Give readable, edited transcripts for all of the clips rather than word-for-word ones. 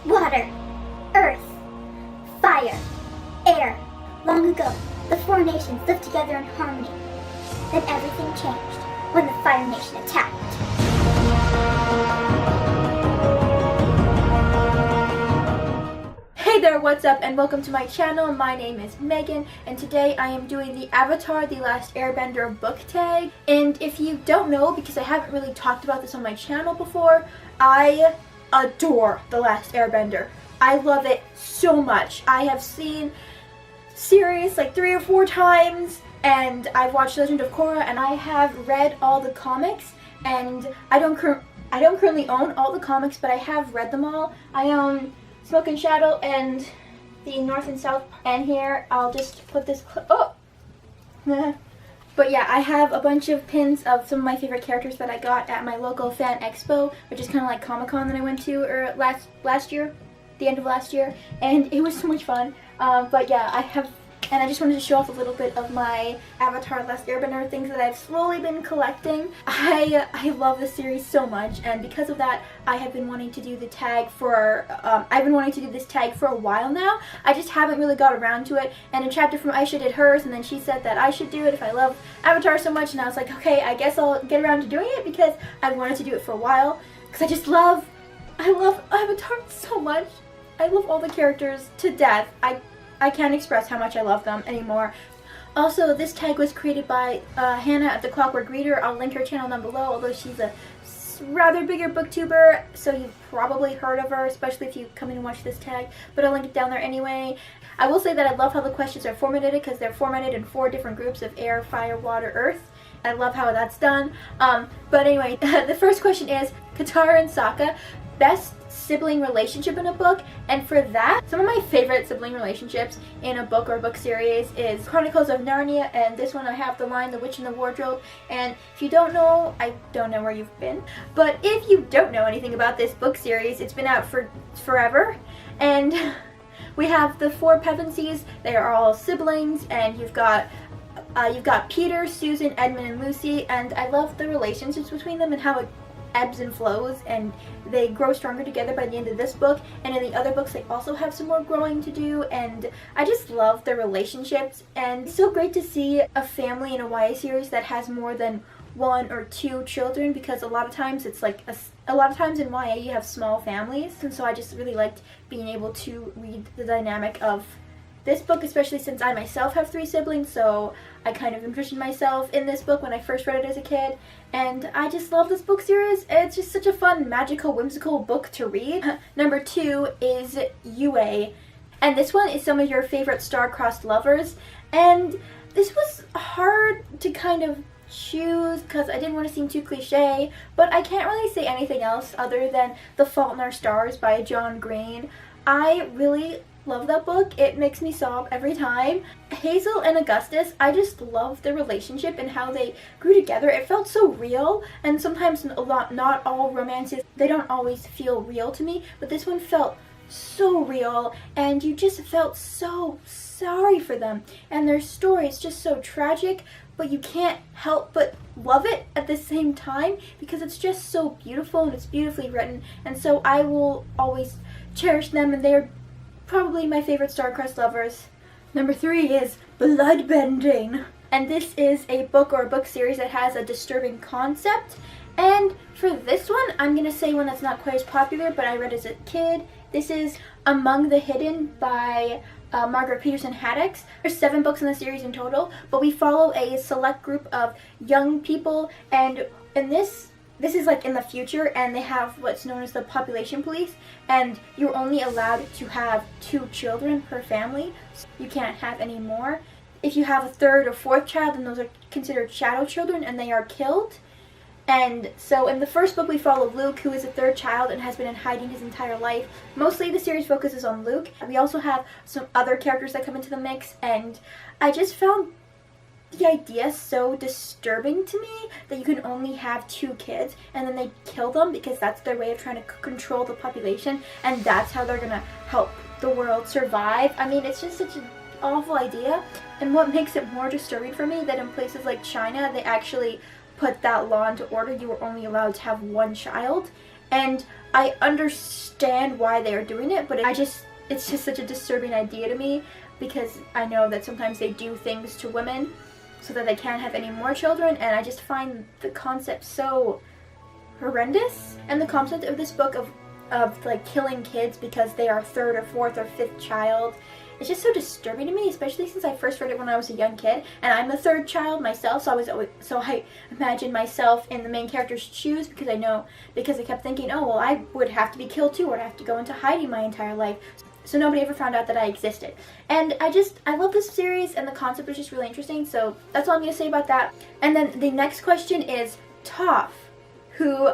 water, earth, fire, air. Long ago, the four nations lived together in harmony. Then everything changed when the Fire Nation attacked. Hey there, what's up, and welcome to my channel. My name is Megan, and today I am doing the Avatar: The Last Airbender book tag. And if you don't know, because I haven't really talked about this on my channel before, I adore The Last Airbender. I love it so much. I have seen series like 3 or 4 times, and I've watched Legend of Korra, and I have read all the comics, and I don't currently own all the comics, but I have read them all. I own Smoke and Shadow and the North and South, and here I'll just put this clip. Oh! But yeah, I have a bunch of pins of some of my favorite characters that I got at my local fan expo, which is kind of like Comic-Con that I went to last year, the end of last year, and it was so much fun. But yeah, I just wanted to show off a little bit of my Avatar: Last Airbender things that I've slowly been collecting. I love this series so much, and because of that, I have been wanting to do the tag for, I've been wanting to do this tag for a while now. I just haven't really got around to it, and a chapter from Aisha did hers, and then she said that I should do it if I love Avatar so much, and I was like, okay, I guess I'll get around to doing it because I've wanted to do it for a while, because I love Avatar so much. I love all the characters to death. I can't express how much I love them anymore. Also, this tag was created by Hannah at the Clockwork Reader. I'll link her channel down below, although she's a rather bigger booktuber, so you've probably heard of her, especially if you come in and watch this tag, but I'll link it down there anyway. I will say that I love how the questions are formatted, because they're formatted in 4 different groups of air, fire, water, earth. I love how that's done. But anyway, the first question is, Katara and Sokka, best sibling relationship in a book, and for that, some of my favorite sibling relationships in a book or book series is Chronicles of Narnia, and this one I have the line The Witch in the Wardrobe. And if you don't know, I don't know where you've been, but if you don't know anything about this book series, it's been out for forever, and we have the 4 Pevensies. They are all siblings, and you've got Peter, Susan, Edmund, and Lucy, and I love the relationships between them and how it ebbs and flows, and they grow stronger together by the end of this book, and in the other books they also have some more growing to do, and I just love their relationships. And it's so great to see a family in a YA series that has more than 1 or 2 children, because a lot of times it's like a lot of times in YA you have small families, and so I just really liked being able to read the dynamic of this book, especially since I myself have 3 siblings, so I kind of envisioned myself in this book when I first read it as a kid, and I just love this book series. It's just such a fun, magical, whimsical book to read. Number 2 is Yue, and this one is some of your favorite star-crossed lovers, and this was hard to kind of choose because I didn't want to seem too cliche, but I can't really say anything else other than The Fault in Our Stars by John Green. I really love that book. It makes me sob every time. Hazel and Augustus, I just love their relationship and how they grew together. It felt so real, and sometimes not all romances, they don't always feel real to me, but this one felt so real, and you just felt so sorry for them, and their story is just so tragic, but you can't help but love it at the same time because it's just so beautiful and it's beautifully written, and so I will always cherish them, and they're probably my favorite star-crossed lovers. Number 3 is Bloodbending, and this is a book or a book series that has a disturbing concept, and for this one I'm gonna say one that's not quite as popular, but I read as a kid. This is Among the Hidden by Margaret Peterson Haddix. There's 7 books in the series in total, but we follow a select group of young people, and in this is like in the future, and they have what's known as the population police, and you're only allowed to have 2 children per family. So you can't have any more. If you have a 3rd or 4th child, then those are considered shadow children, and they are killed. And so in the first book we follow Luke, who is a 3rd child and has been in hiding his entire life. Mostly the series focuses on Luke. We also have some other characters that come into the mix, and I just found the idea so disturbing to me that you can only have 2 kids and then they kill them because that's their way of trying to control the population, and that's how they're gonna help the world survive. I mean, it's just such an awful idea, and what makes it more disturbing for me that in places like China they actually put that law into order. You were only allowed to have 1 child, and I understand why they are doing it, but it's just such a disturbing idea to me, because I know that sometimes they do things to women so that they can't have any more children, and I just find the concept so horrendous. And the concept of this book of like killing kids because they are third or fourth or fifth child, it's just so disturbing to me, especially since I first read it when I was a young kid, and I'm the third child myself, so I imagine myself in the main character's shoes, because I kept thinking, oh well, I would have to be killed too, or I'd have to go into hiding my entire life. So nobody ever found out that I existed. And I love this series, and the concept was just really interesting, so that's all I'm going to say about that. And then the next question is Toph, who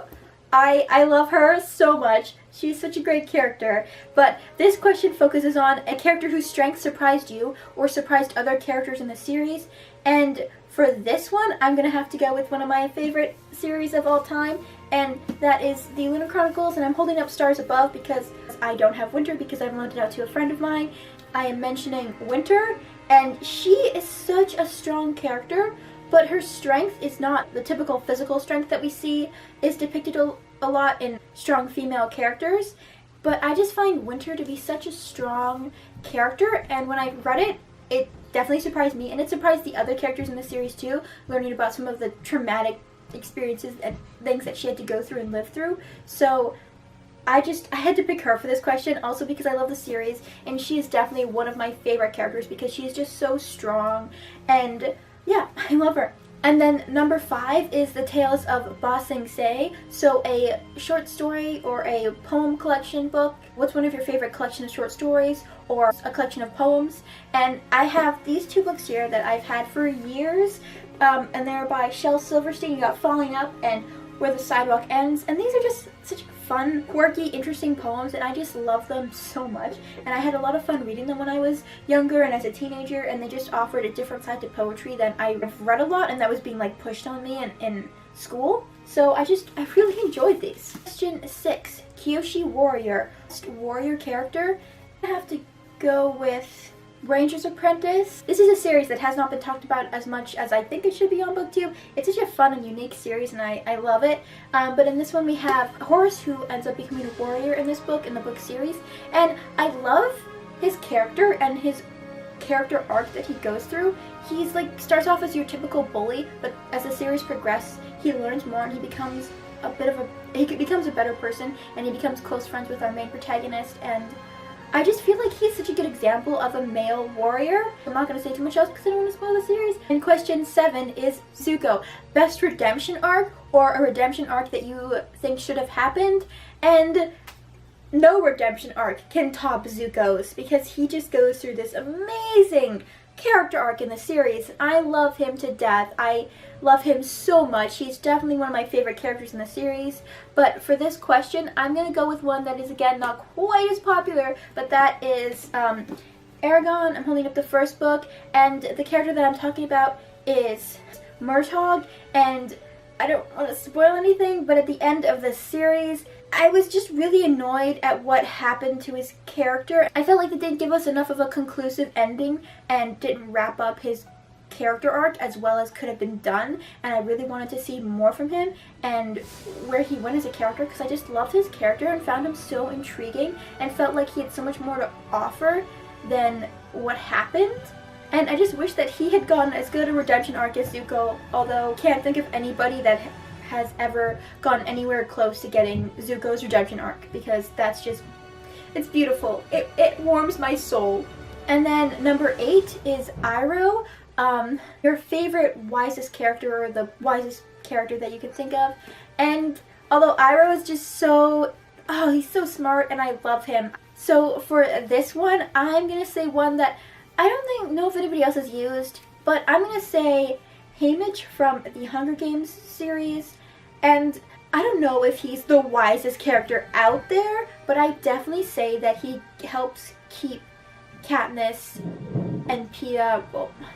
I love her so much. She's such a great character. But this question focuses on a character whose strength surprised you or surprised other characters in the series. And for this one, I'm going to have to go with one of my favorite series of all time, and that is the Lunar Chronicles. And I'm holding up Stars Above because I don't have Winter, because I've loaned it out to a friend of mine. I am mentioning Winter, and she is such a strong character, but her strength is not the typical physical strength that we see is depicted a lot in strong female characters. But I just find Winter to be such a strong character, and when I read it, it definitely surprised me, and it surprised the other characters in the series too, learning about some of the traumatic experiences and things that she had to go through and live through. So I had to pick her for this question, also because I love the series, and she is definitely one of my favorite characters because she is just so strong, and yeah, I love her. And then number 5 is The Tales of Ba Sing Se, so a short story or a poem collection book. What's one of your favorite collection of short stories or a collection of poems? And I have these 2 books here that I've had for years, and they're by Shel Silverstein. You got Falling Up and Where the Sidewalk Ends, and these are just such fun, quirky, interesting poems, and I just love them so much. And I had a lot of fun reading them when I was younger and as a teenager, and they just offered a different side to poetry than I've read a lot and that was being like pushed on me in school. So I really enjoyed these. Question 6, Kyoshi Warrior. Warrior character, I have to go with Ranger's Apprentice. This is a series that has not been talked about as much as I think it should be on BookTube. It's such a fun and unique series, and I love it. But in this one we have Horus, who ends up becoming a warrior in this book, in the book series. And I love his character and his character arc that he goes through. He's like, starts off as your typical bully, but as the series progresses, he learns more and he becomes a better person, and he becomes close friends with our main protagonist. And I just feel like he's such a good example of a male warrior. I'm not going to say too much else because I don't want to spoil the series. And question 7 is Zuko. Best redemption arc, or a redemption arc that you think should have happened. And no redemption arc can top Zuko's, because he just goes through this amazing character arc in the series. I love him to death. I love him so much. He's definitely one of my favorite characters in the series. But for this question, I'm going to go with one that is, again, not quite as popular, but that is Aragon. I'm holding up the first book, and the character that I'm talking about is Murtaugh, and I don't want to spoil anything, but at the end of the series, I was just really annoyed at what happened to his character. I felt like they didn't give us enough of a conclusive ending and didn't wrap up his character arc as well as could have been done, and I really wanted to see more from him and where he went as a character, because I just loved his character and found him so intriguing and felt like he had so much more to offer than what happened. And I just wish that he had gotten as good a redemption arc as Zuko, although I can't think of anybody that has ever gone anywhere close to getting Zuko's redemption arc, because that's just, it's beautiful. It warms my soul. And then number 8 is Iroh. Your favorite wisest character, or the wisest character that you can think of. And although Iroh is just so, he's so smart and I love him. So for this one, I'm going to say one that I don't know if anybody else has used, but I'm going to say Haymitch from the Hunger Games series. And I don't know if he's the wisest character out there, but I definitely say that he helps keep Katniss and Peeta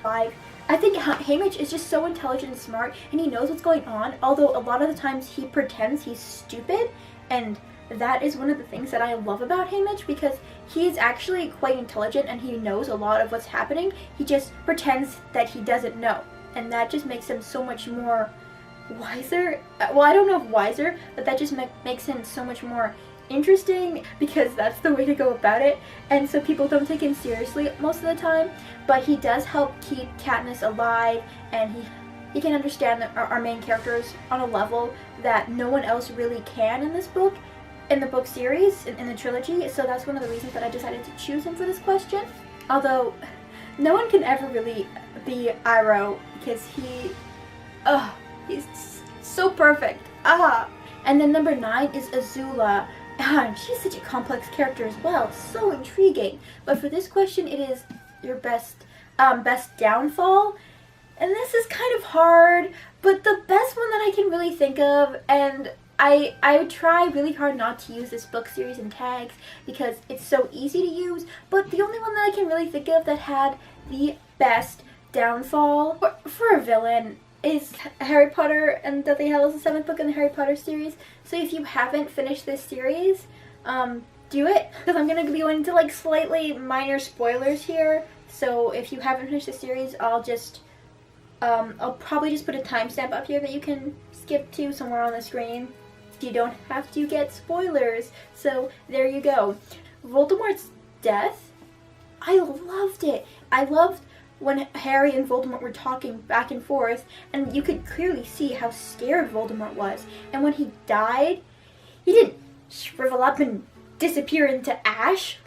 alive. I think Haymitch is just so intelligent and smart, and he knows what's going on, although a lot of the times he pretends he's stupid, and that is one of the things that I love about Haymitch, because he's actually quite intelligent and he knows a lot of what's happening. He just pretends that he doesn't know, and that just makes him so much more wiser. Well, I don't know if wiser, but that just makes him so much more interesting because that's the way to go about it, and so people don't take him seriously most of the time. But he does help keep Katniss alive, and he can understand our main characters on a level that no one else really can in this book, in the book series, in the trilogy. So that's one of the reasons that I decided to choose him for this question. Although no one can ever really be Iroh because he's so perfect. And then number 9 is Azula. She's such a complex character as well, so intriguing. But for this question, it is your best downfall. And this is kind of hard, but the best one that I can really think of, and I would try really hard not to use this book series in tags because it's so easy to use, but the only one that I can really think of that had the best downfall for a villain is Harry Potter and Deathly Hallows, the 7th book in the Harry Potter series. So if you haven't finished this series, do it, because I'm going to be going into like slightly minor spoilers here. So if you haven't finished the series, I'll probably just put a timestamp up here that you can skip to somewhere on the screen. You don't have to get spoilers. So there you go. Voldemort's death, I loved it. I loved when Harry and Voldemort were talking back and forth, and you could clearly see how scared Voldemort was. And when he died, he didn't shrivel up and disappear into ash.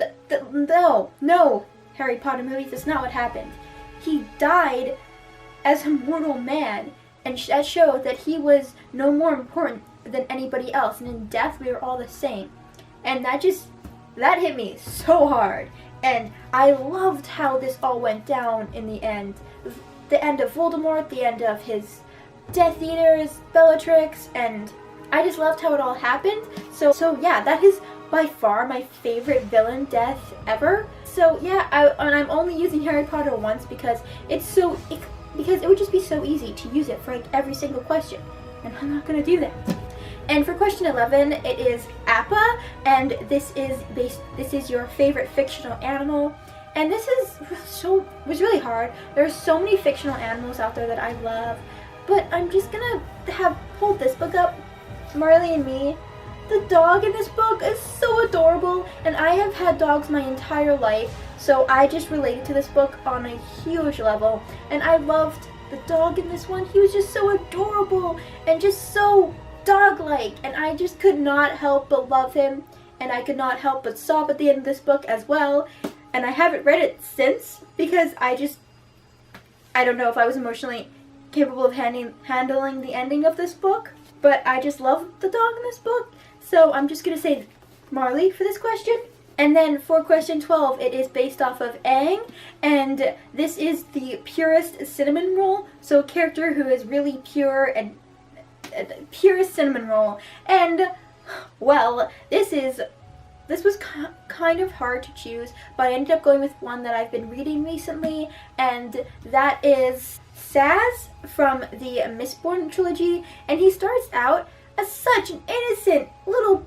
No, Harry Potter movies, that's not what happened. He died as a mortal man, and that showed that he was no more important than anybody else, and in death we were all the same. And that hit me so hard. And I loved how this all went down in the end. The end of Voldemort, the end of his Death Eaters, Bellatrix, and I just loved how it all happened. So yeah, that is by far my favorite villain death ever. So yeah, I'm only using Harry Potter once because because it would just be so easy to use it for like every single question, and I'm not gonna do that. And for question 11, it is Appa, and this is your favorite fictional animal. And this was really hard. There's so many fictional animals out there that I love, but I'm just gonna hold this book up, Marley and Me. The dog in this book is so adorable, and I have had dogs my entire life, so I just related to this book on a huge level, and I loved the dog in this one. He was just so adorable and just so dog-like, and I just could not help but love him, and I could not help but sob at the end of this book as well. And I haven't read it since because I don't know if I was emotionally capable of handling the ending of this book, but I just love the dog in this book. So I'm just gonna say Marley for this question. And then for question 12, it is based off of Aang, and this is the purest cinnamon roll, so a character who is really pure and purest cinnamon roll. And well, this was kind of hard to choose, but I ended up going with one that I've been reading recently, and that is Saz from the Mistborn trilogy. And he starts out as such an innocent little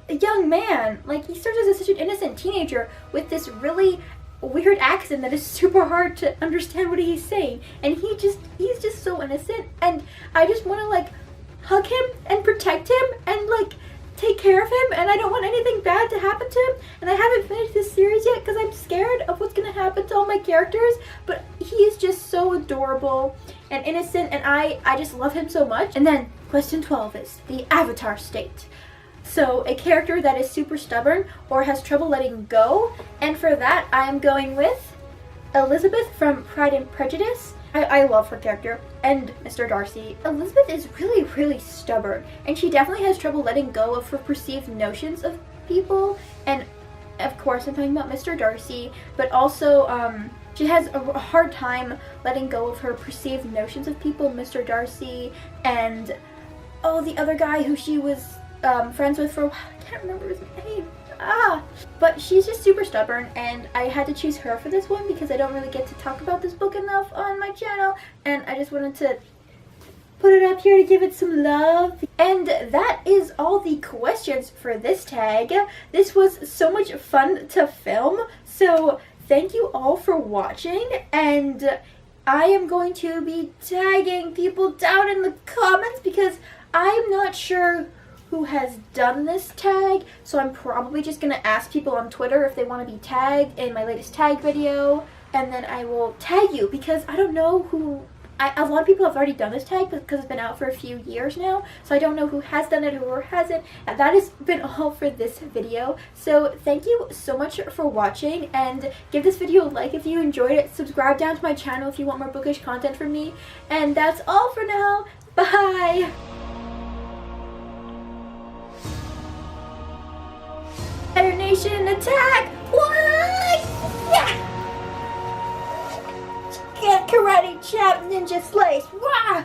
young man. Like, he starts as such an innocent teenager with this really weird accent that is super hard to understand what he's saying, and he's just so innocent, and I just want to like hug him and protect him and like take care of him, and I don't want anything bad to happen to him. And I haven't finished this series yet because I'm scared of what's gonna happen to all my characters, but he is just so adorable and innocent, and I just love him so much. And then question 12 is the Avatar state. So a character that is super stubborn or has trouble letting go, and for that I'm going with Elizabeth from Pride and Prejudice. I love her character, and Mr. Darcy. Elizabeth is really, really stubborn, and she definitely has trouble letting go of her perceived notions of people, and of course I'm talking about Mr. Darcy, but also she has a hard time letting go of her perceived notions of people, Mr. Darcy, and the other guy who she was friends with for a while. I can't remember his name. But she's just super stubborn, and I had to choose her for this one because I don't really get to talk about this book enough on my channel, and I just wanted to put it up here to give it some love. And that is all the questions for this tag. This was so much fun to film, so thank you all for watching, and I am going to be tagging people down in the comments because I'm not sure who has done this tag, so I'm probably just going to ask people on Twitter if they want to be tagged in my latest tag video, and then I will tag you because I don't know who. A lot of people have already done this tag because it's been out for a few years now, so I don't know who has done it or who hasn't. And that has been all for this video. So thank you so much for watching, and give this video a like if you enjoyed it. Subscribe down to my channel if you want more bookish content from me. And that's all for now. Bye! Fire Nation attack! What? Yeah! Get karate chop ninja slice! Wah!